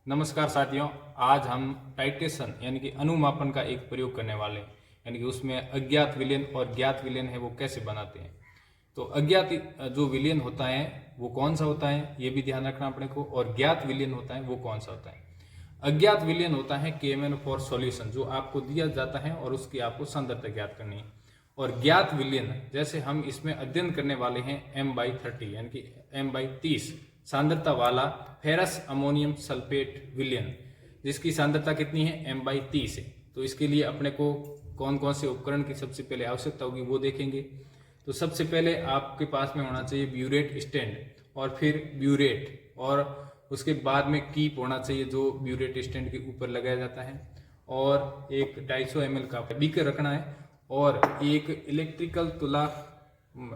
नमस्कार साथियों, आज हम टाइट्रेशन यानी कि अनुमापन का एक प्रयोग करने वाले हैं। यानी कि उसमें अज्ञात विलयन और ज्ञात विलयन है वो कैसे बनाते हैं। तो अज्ञात जो विलयन होता है वो कौन सा होता है ये भी ध्यान रखना अपने को, और ज्ञात विलयन होता है वो कौन सा होता है। अज्ञात विलयन होता है KMN फॉर सॉल्यूशन, जो आपको दिया जाता है और उसकी आपको सांद्रता ज्ञात करनी है। और ज्ञात विलयन जैसे हम इसमें अध्ययन करने वाले हैं M/30 यानी कि M/30 सांद्रता वाला फेरस अमोनियम सल्फेट विलयन, जिसकी सांद्रता कितनी है M/30 है। तो इसके लिए अपने को कौन कौन से उपकरण की सबसे पहले आवश्यकता होगी वो देखेंगे। तो सबसे पहले आपके पास में होना चाहिए ब्यूरेट स्टैंड, और फिर ब्यूरेट, और उसके बाद में कीप होना चाहिए जो ब्यूरेट स्टैंड के ऊपर लगाया जाता है, और एक 250 ml का बीकर रखना है, और एक इलेक्ट्रिकल तुला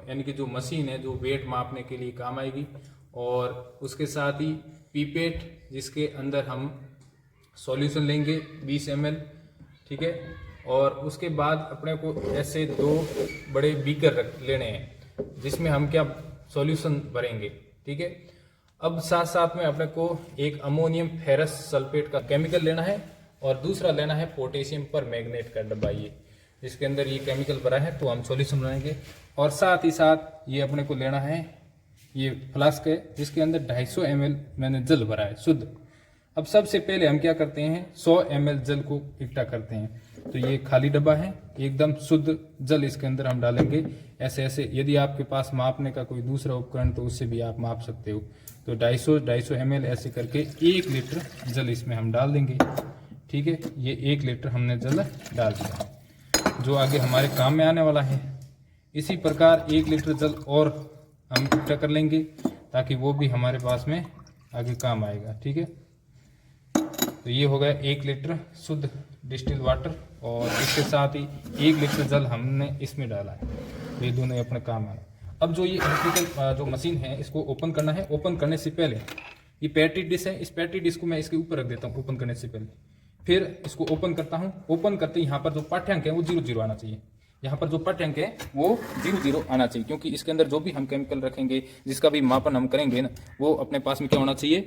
यानी कि जो मशीन है जो वेट मापने के लिए काम आएगी, और उसके साथ ही पीपेट जिसके अंदर हम सॉल्यूशन लेंगे 20 ml, ठीक है। और उसके बाद अपने को ऐसे 2 बड़े बीकर लेने हैं जिसमें हम क्या सॉल्यूशन भरेंगे, ठीक है। अब साथ साथ में अपने को एक अमोनियम फेरस सल्फेट का केमिकल लेना है, और दूसरा लेना है पोटेशियम पर मैग्नेट का डब्बा, ये जिसके अंदर ये केमिकल भरा है तो हम सॉल्यूशन बनाएंगे। और साथ ही साथ ये अपने को लेना है ये फ्लास्क है जिसके अंदर 250 ml मैंने जल भरा है शुद्ध। अब सबसे पहले हम क्या करते हैं 100 ml जल को इकट्ठा करते हैं। तो ये खाली डब्बा है, एकदम शुद्ध जल इसके अंदर हम डालेंगे ऐसे ऐसे। यदि आपके पास मापने का कोई दूसरा उपकरण तो उससे भी आप माप सकते हो। तो 250 ml ऐसे करके 1 लीटर जल इसमें हम डाल देंगे, ठीक है। ये 1 लीटर हमने जल डाल दिया जो आगे हमारे काम में आने वाला है। इसी प्रकार 1 लीटर जल और हम इकट्ठा कर लेंगे ताकि वो भी हमारे पास में आगे काम आएगा, ठीक है। तो ये हो गया 1 लीटर शुद्ध डिस्टिल वाटर, और इसके साथ ही 1 लीटर जल हमने इसमें डाला है। तो ये दोनों अपने काम आए। अब जो ये इलेक्ट्रिकल जो मशीन है इसको ओपन करना है। ओपन करने से पहले ये पैटी डिश है, इस पैटी डिश को मैं इसके ऊपर रख देता हूँ ओपन करने से पहले। फिर इसको ओपन करता हूँ। ओपन करते यहाँ पर जो पाठ्यांक है वो 00 आना चाहिए। यहाँ पर जो पाठ्यांक है वो 00 आना चाहिए, क्योंकि इसके अंदर जो भी हम केमिकल रखेंगे, जिसका भी मापन हम करेंगे ना, वो अपने पास में क्या होना चाहिए,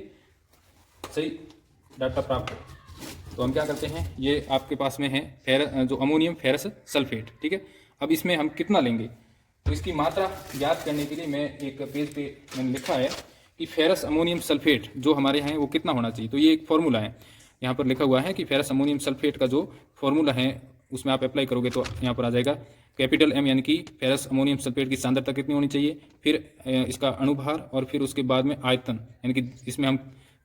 सही डाटा प्राप्त हो। तो हम क्या करते हैं, ये आपके पास में है जो अमोनियम फेरस सल्फेट, ठीक है। अब इसमें हम कितना लेंगे, तो इसकी मात्रा ज्ञात करने के लिए मैं एक पेज पे मैंने लिखा है कि फेरस अमोनियम सल्फेट जो हमारे यहाँ है वो कितना होना चाहिए। तो ये एक फॉर्मूला है, यहाँ पर लिखा हुआ है कि फेरस अमोनियम सल्फेट का जो फॉर्मूला है उसमें आप अप्लाई करोगे तो यहाँ पर आ जाएगा कैपिटल M, यानी कि फेरस अमोनियम सल्फेट की सांद्रता कितनी होनी चाहिए, फिर इसका अणुभार, और फिर उसके बाद में आयतन, यानी कि इसमें हम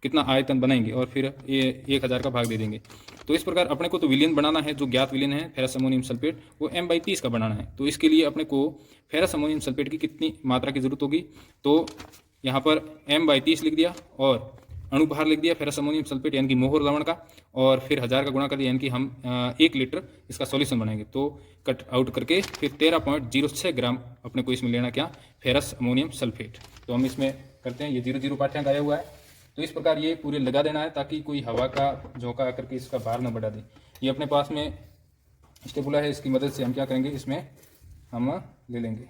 कितना आयतन बनाएंगे, और फिर ये 1000 का भाग दे देंगे। तो इस प्रकार अपने को तो विलयन बनाना है, जो ज्ञात विलयन है फेरस अमोनियम सल्फेट वो M/30 का बनाना है। तो इसके लिए अपने को फेरस अमोनियम सल्फेट की कितनी मात्रा की जरूरत होगी, तो यहाँ पर M/30 लिख दिया, और अणुभार लिख दिया फेरस अमोनियम सल्फेट यानी कि मोहर लवण का, और फिर 1000 का गुणा कर दिया, यानी कि हम 1 लीटर इसका सॉल्यूशन बनाएंगे। तो कट आउट करके फिर 13.06 ग्राम अपने को इसमें लेना क्या, फेरस अमोनियम सल्फेट। तो हम इसमें करते हैं, ये 00 पाठ्यांक आया हुआ है। तो इस प्रकार ये पूरे लगा देना है ताकि कोई हवा का झोंका आकर के इसका भार न बढ़ा दे। ये अपने पास में स्टेपुला है, इसकी मदद से हम क्या करेंगे, इसमें हम ले लेंगे।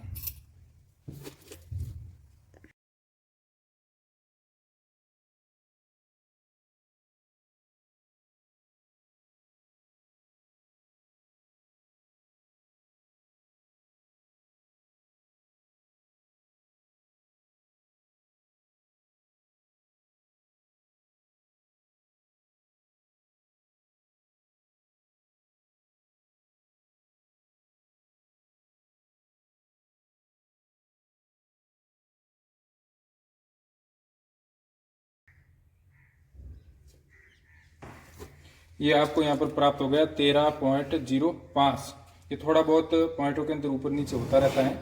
ये आपको यहाँ पर प्राप्त हो गया 13.05। ये थोड़ा बहुत पॉइंटों के अंदर ऊपर नीचे होता रहता है।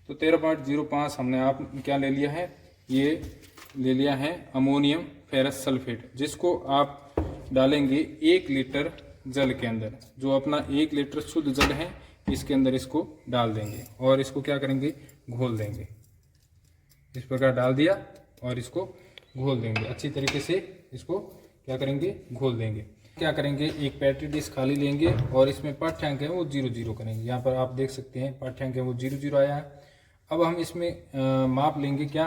तो 13.05 हमने आप क्या ले लिया है, ये ले लिया है अमोनियम फेरस सल्फेट, जिसको आप डालेंगे 1 लीटर जल के अंदर। जो अपना 1 लीटर शुद्ध जल है इसके अंदर इसको डाल देंगे, और इसको क्या करेंगे, घोल देंगे। इस प्रकार डाल दिया और इसको घोल देंगे अच्छी तरीके से। इसको क्या करेंगे, घोल देंगे। क्या करेंगे, एक पैटी डिश खाली लेंगे और इसमें पाठ्यांक है वो 00 करेंगे। यहाँ पर आप देख सकते हैं पाठ्यांक है वो 00 आया है। अब हम इसमें माप लेंगे क्या,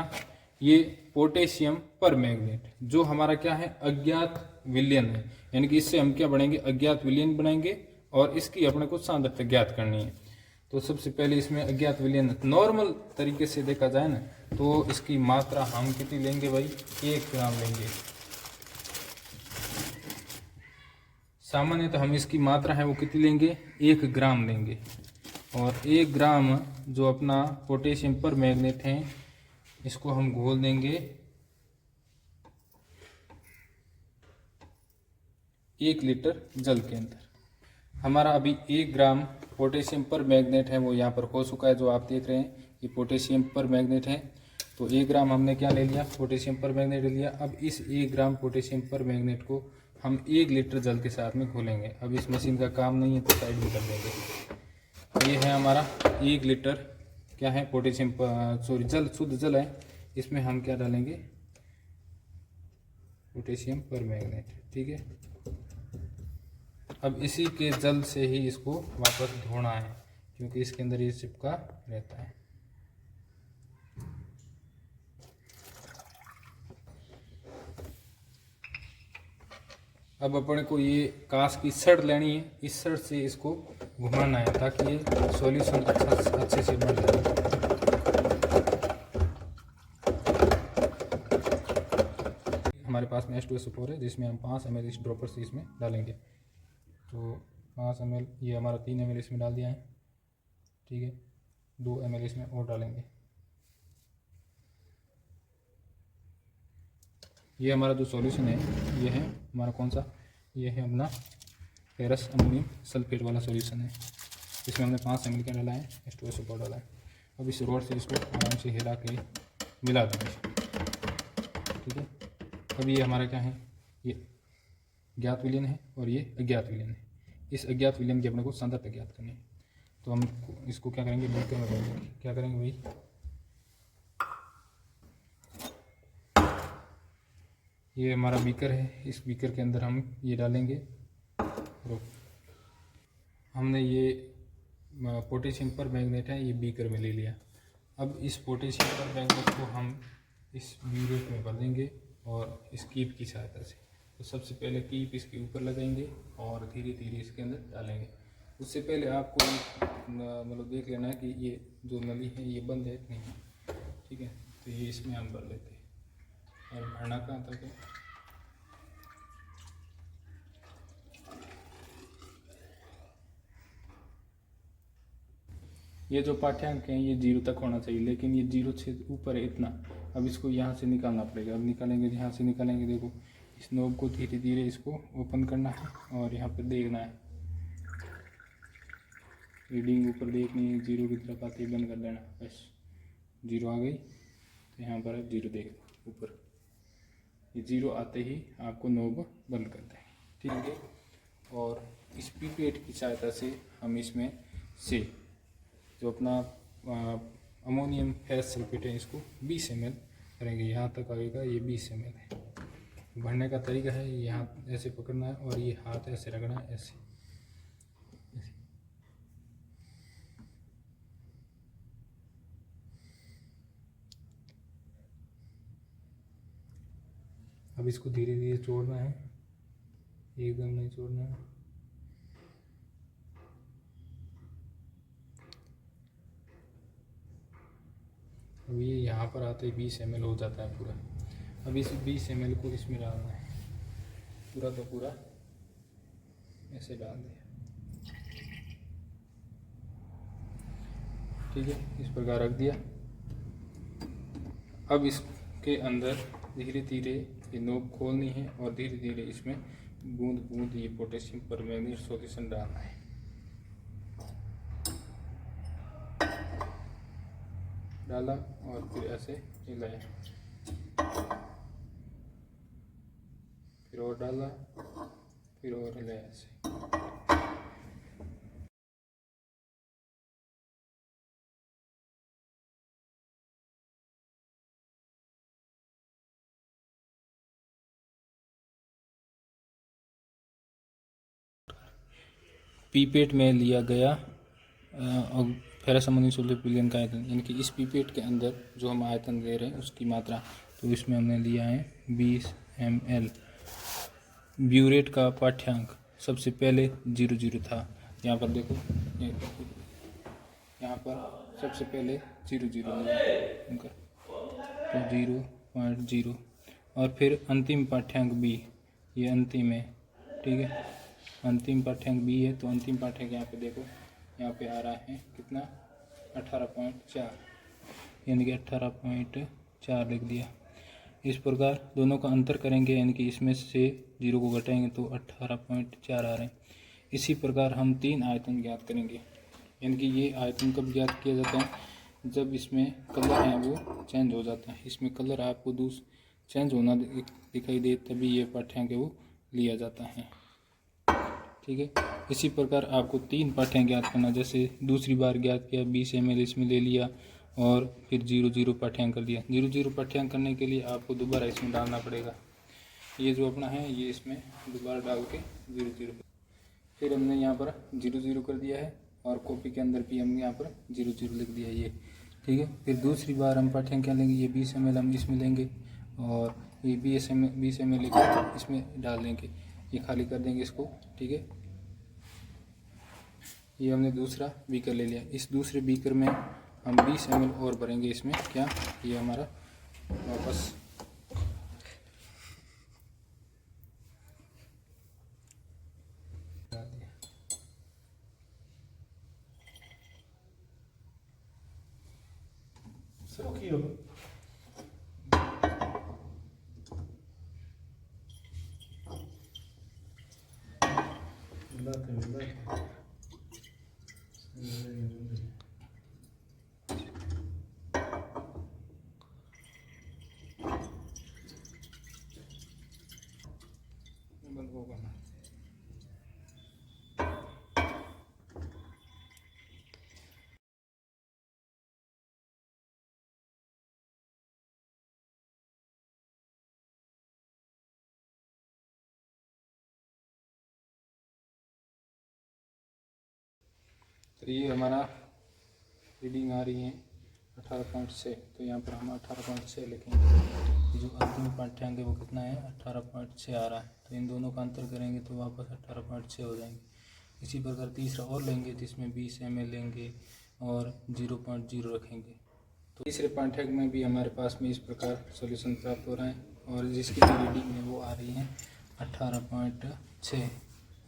ये पोटेशियम पर मैग्नेट, जो हमारा क्या है अज्ञात विलयन है, यानी कि इससे हम क्या बढ़ेंगे, अज्ञात विलयन बनाएंगे और इसकी अपने को सांद्रता ज्ञात करनी है। तो सबसे पहले इसमें अज्ञात विलयन नॉर्मल तरीके से देखा जाए ना तो इसकी मात्रा हम कितनी लेंगे भाई, 1 ग्राम लेंगे। सामान्य तो हम इसकी मात्रा है वो कितनी लेंगे, 1 ग्राम लेंगे। और 1 ग्राम जो अपना पोटेशियम पर मैग्नेट है इसको हम घोल देंगे 1 लीटर जल के अंदर। हमारा अभी 1 ग्राम पोटेशियम पर मैग्नेट है वो यहाँ पर हो चुका है, जो आप देख रहे हैं ये पोटेशियम पर मैग्नेट है। तो 1 ग्राम हमने क्या ले लिया, पोटेशियम पर मैग्नेट ले लिया। अब इस 1 ग्राम पोटेशियम पर मैग्नेट को हम 1 लीटर जल के साथ में घोलेंगे। अब इस मशीन का काम नहीं है तो साइड में कर देंगे। ये है हमारा 1 लीटर क्या है, पोटेशियम सॉरी जल, शुद्ध जल है। इसमें हम क्या डालेंगे, पोटेशियम पर मैग्नेट, ठीक है। अब इसी के जल से ही इसको वापस धोना है क्योंकि इसके अंदर ये चिपका रहता है। अब अपने को ये कांच की सड़ लेनी है, इस सड़ से इसको घुमाना है ताकि ये सॉल्यूशन अच्छे से बन जाए। हमारे पास में H2SO4 है जिसमें हम 5 ml इस ड्रॉपर से इसमें डालेंगे। तो 5 ml, ये हमारा 3 ml इसमें डाल दिया है, ठीक है। 2 ml इसमें और डालेंगे। ये हमारा जो सॉल्यूशन है ये है हमारा कौन सा, ये है अपना फेरस अमोनियम सल्फेट वाला सॉल्यूशन है। इसमें हमने 5 ml का डाला है, H2SO4 डाला है। अब इस रोड से इसको आराम से हिला के मिला देंगे, ठीक है। अब ये हमारा क्या है, ये ज्ञात विलयन है और ये अज्ञात विलयन है। इस अज्ञात विलयन की अपने को सांद्रता ज्ञात करनी है। तो हम इसको क्या करेंगे, बीकर में डालेंगे। क्या करेंगे भाई, ये हमारा बीकर है, इस बीकर के अंदर हम ये डालेंगे। हमने ये पोटेशियम पर मैग्नेट है ये बीकर में ले लिया। अब इस पोटेशियम पर मैग्नेट को हम इस बीकर में भर देंगे और इस कीप की सहायता से। तो सबसे पहले कीप इसके ऊपर लगाएंगे और धीरे धीरे इसके अंदर डालेंगे। उससे पहले आपको मतलब देख लेना है कि ये जो नली है ये बंद है कि नहीं, ठीक है। तो ये इसमें हम भर लेते हैं। और भरना कहाँ तक है, ये जो पाठ्यांक है ये 0 तक होना चाहिए, लेकिन ये 0 से ऊपर है इतना। अब इसको यहाँ से निकालना पड़ेगा। अब निकालेंगे, यहाँ से निकालेंगे, देखो इस नोब को धीरे धीरे इसको ओपन करना है और यहाँ पर देखना है, रीडिंग ऊपर देखनी है। 0 की तरफ आते ही बंद कर देना, बस 0 आ गई। तो यहाँ पर 0 देखना ऊपर, ये 0 आते ही आपको नोब बंद कर दें, ठीक है। और इस पीपेट की सहायता से हम इसमें से जो अपना अमोनियम फेरस सल्फेट है इसको 20 ml करेंगे। यहाँ तक आएगा, ये 20 ml है। भरने का तरीका है, यहाँ ऐसे पकड़ना है और ये हाथ ऐसे रगड़ना है, ऐसे। अब इसको धीरे धीरे छोड़ना है, एकदम नहीं छोड़ना है। अब ये यहाँ पर आते ही 20 ml हो जाता है पूरा। अब इस 20 ml को इसमें डालना है, पूरा तो पूरा ऐसे डाल दिया, ठीक है। इस प्रकार रख दिया। अब इसके अंदर धीरे धीरे ये नोब खोलनी है और धीरे धीरे इसमें बूंद बूंद ये पोटेशियम परमैंगनीट सॉल्यूशन डालना है। डाला और फिर ऐसे हिलाया, फिर और डाला, फिर और हिलाया ऐसे। पीपेट में लिया गया फेरस अमोनियम सल्फेट विलयन का आयतन, यानी कि इस पीपेट के अंदर जो हम आयतन दे रहे हैं उसकी मात्रा, तो इसमें हमने लिया है 20 ml। ब्यूरेट का पाठ्यांक सबसे पहले 00 था। यहाँ पर देखो, यहाँ पर सबसे पहले 00 उनका तो 0.0, और फिर अंतिम पाठ्यांक B, ये अंतिम है, ठीक है, अंतिम पाठ्यांक B है। तो अंतिम पाठ्यांक यहाँ पे देखो, यहाँ पे आ रहा है कितना, 18.4, यानी कि 18.4 लिख दिया। इस प्रकार दोनों का अंतर करेंगे, यानी कि इसमें से 0 को घटाएंगे तो 18.4 आ रहे हैं। इसी प्रकार हम 3 आयतन ज्ञात करेंगे, यानी कि ये आयतन कब ज्ञात किया जाता है, जब इसमें कलर है वो चेंज हो जाता है। इसमें कलर आपको चेंज होना दिखाई दे, तभी ये पाठ्यांक है वो लिया जाता है, ठीक है। इसी प्रकार आपको 3 पाठ्यांक ज्ञात करना, जैसे दूसरी बार ज्ञात किया 20 ml इसमें ले लिया और फिर 00 पाठ्यांक कर दिया। 00 पाठ्यांक करने के लिए आपको दोबारा इसमें डालना पड़ेगा, ये जो अपना है ये इसमें दोबारा डाल के 00, फिर हमने यहाँ पर 00 कर दिया है और कॉपी के अंदर भी हमने यहाँ पर 00 लिख दिया ये, ठीक है। फिर दूसरी बार हम पाठ्यांक क्या लेंगे, ये 20 ml हम इसमें लेंगे और ये 20 ml लेकर इसमें डाल देंगे, ये खाली कर देंगे इसको, ठीक है। ये हमने दूसरा बीकर ले लिया। इस दूसरे बीकर में हम 20 ml और भरेंगे इसमें, क्या, ये हमारा वापस डाल दिया। बंद होगा ना, तो ये हमारा रीडिंग आ रही है 18.6, तो यहाँ पर हम 18.6 लिखेंगे। जो अंतिम पाठ्यांक है वो कितना है, 18.6 आ रहा है, तो इन दोनों का अंतर करेंगे तो वापस 18.6 हो जाएंगे। इसी प्रकार तीसरा और लेंगे जिसमें 20 ml लेंगे और 0.0 रखेंगे। तो तीसरे पाठ्यांक में भी हमारे पास में इस प्रकार सॉल्यूशन प्राप्त हो रहा है, और जिसकी भी रीडिंग है वो आ रही है 18.6,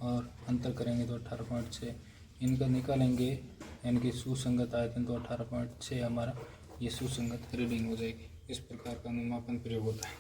और अंतर करेंगे तो 18.6, इनका निकालेंगे, यानी कि सुसंगत आयतन, तो 18.6 हमारा ये सुसंगत रीडिंग हो जाएगी। इस प्रकार का अनुमापन प्रयोग होता है।